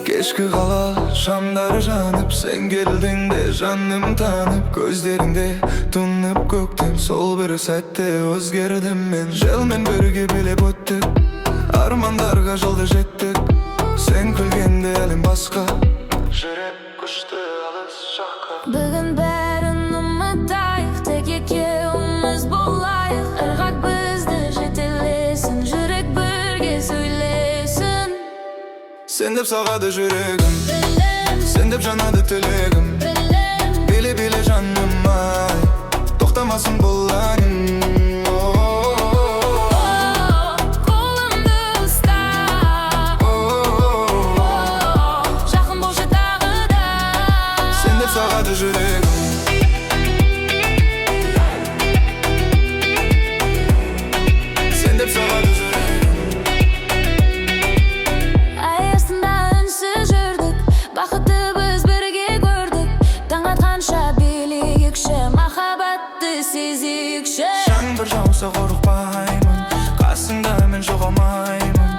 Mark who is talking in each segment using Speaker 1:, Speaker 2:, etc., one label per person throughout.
Speaker 1: Kechki qala şamlar janıp, sen geldin de janım tanıp, gözlerinde tunıp köktüm. Sol bir sette özgerdim men, jelmen birge bilip öttük, armandarga jolda jettik. Sen külgende elim baska, jürek kuştu alыс жаққа.
Speaker 2: Бүгін бәрін ұмытайық, тек екеуміз болайық. Ырғақ бізді жетелесін, жүрек бірге сөйлесін.
Speaker 1: Sen деп сағады жүрегім,
Speaker 2: Білем,
Speaker 1: sen деп жанады тілегім.
Speaker 2: білем,
Speaker 1: Биле жаным ай, тоқтамасын бұл әнім.
Speaker 2: қолымды ұста, жақын болшы тағы да.
Speaker 1: Sen деп сағады жүрегім, sen деп сағады жүрегім.
Speaker 2: Ай астында үнсіз жүрдік, бақытты біз бірге көрдік. Таң атқанша билейікші, махаббатты сезейікші.
Speaker 1: Жаңбыр жауса қорықпаймын, қасыңда мен жоғалмаймын.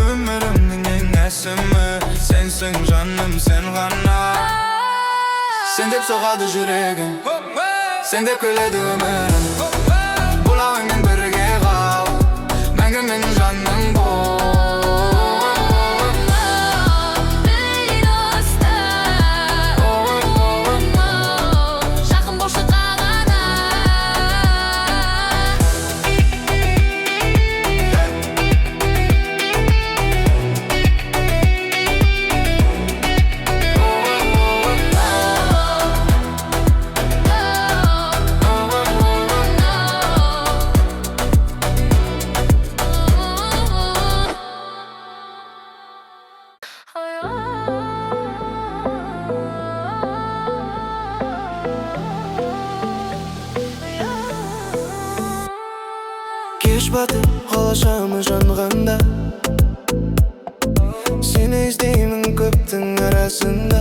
Speaker 1: Өмірімнің ең әсемі сенсің жаным, сен ғана. Sen деп соғады жүрегім, sen деп күледі өмірім. Бұлағыңмен бірге қал, мәңгі менің жаным бол.
Speaker 2: Білейін ұста, жақын болшы тағы да.
Speaker 1: Кеш батып қалашамы жанғанда, сені іздеймін көптің арасында.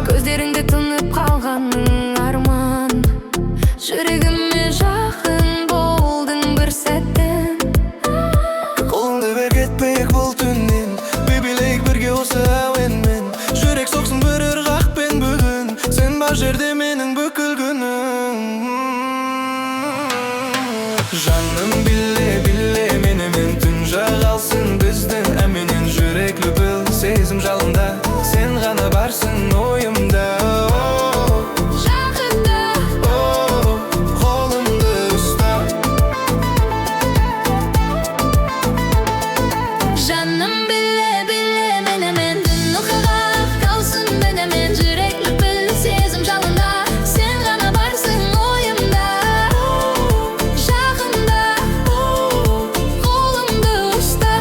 Speaker 2: Көздеріңді тұнып қалғаның арман, жүрегіме жақын болдың бір сәттен.
Speaker 1: Қолыңды бер кетпейік бұл түннен, билейік бірге осы әуенмен. Жүрек соқсын бір ырғақпен бүгін, сен бар жерде менің бүкіл күнім. Жаным биле менімен түн жағалсын біздің әменен. Жүрек лүпіл сезім жалында, сен ғана барсың ойымда.
Speaker 2: Жақында,
Speaker 1: Қолымды ұста,
Speaker 2: жаным біле менімен. Түн ұйқыға қалсын менімен. Жүрек лүпіл сезім жалында, сен ғана барсың ойымда. Жақында, қолымды ұста.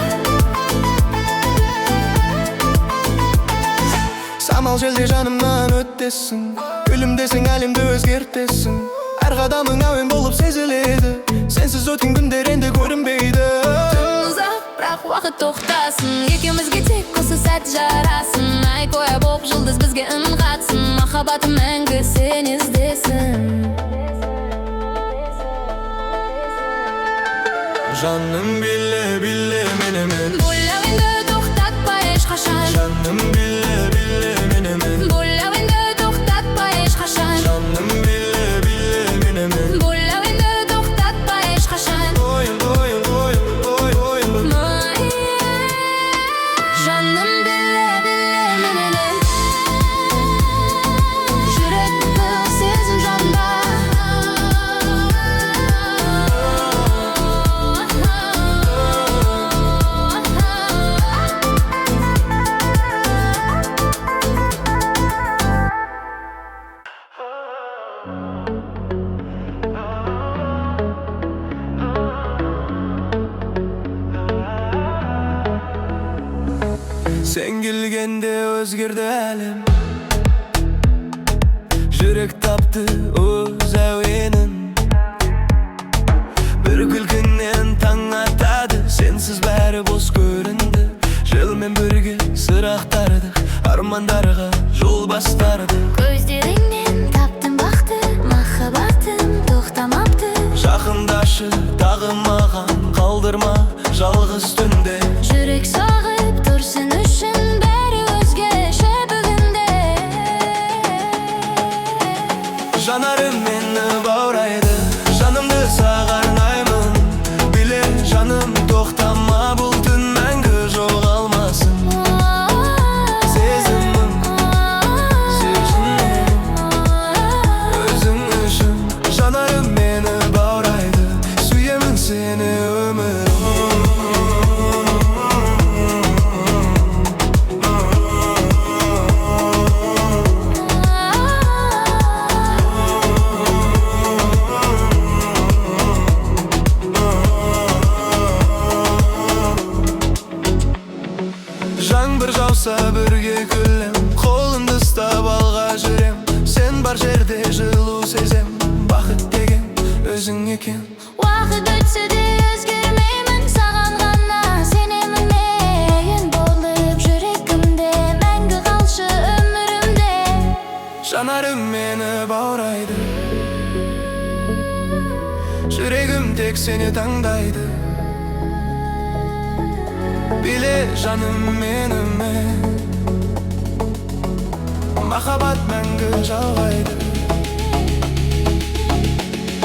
Speaker 1: самал желде жанымнан өттесің, гүлімдесің, әлемді өзгертесің. Әр қадамың әуен болып сезіледі, сенсіз өткен күндер енді көрінбейді.
Speaker 2: Ұзақ, бірақ уақыт тоқтасын, екеумізге тек осы сәт жарасын. Ай қоя боп жұлдыз бізге үн қатсын, махаббатым мәңгі сен іздесін.
Speaker 1: Жаным биле менімен,
Speaker 2: Бұл әуенді тоқтатпа ешқашан.
Speaker 1: жаным биле менімен,
Speaker 2: Бұл әуенді тоқтатпа ешқашан.
Speaker 1: жаным биле менімен.
Speaker 2: Бұл әуенді тоқтатпа ешқашан.
Speaker 1: Ойым
Speaker 2: Жаным біле менімен. Жүрек лүпіл сезім жалында,
Speaker 1: Sen келгенде өзгерді әлем, жүрек тапты өз әуенін. Бір күлкіңнен таң атады, сенсіз бәрі бос көрінді. Желмен бірге сыр ақтардық, армандарға жол бастардық.
Speaker 2: көздерің
Speaker 1: Жанарым мені баурайды, жанымды саған арнаймын. Биле жаным тоқтама, бұл түн мәңгі жоғалмасын. Сезімім, өзің үшін. Жанарым мені баурайды, сүйемін сені өмірім. Жаңбыр жауса бірге күлем, қолыңды ұстап алға жүрем. Сен бар жерде жылу сезем, бақыт деген өзің екен.
Speaker 2: Уақыт өтсе де өзгермеймін, саған ғана сенемін мен. Болып жүрегімде, мәңгі қалшы өмірімде.
Speaker 1: Жанарым мені баурайды, жүрегім тек сені таңдайды. Биле жаным менімен, махаббат мәңгі жалғайды.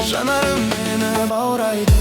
Speaker 1: Жанарым мені баурайды.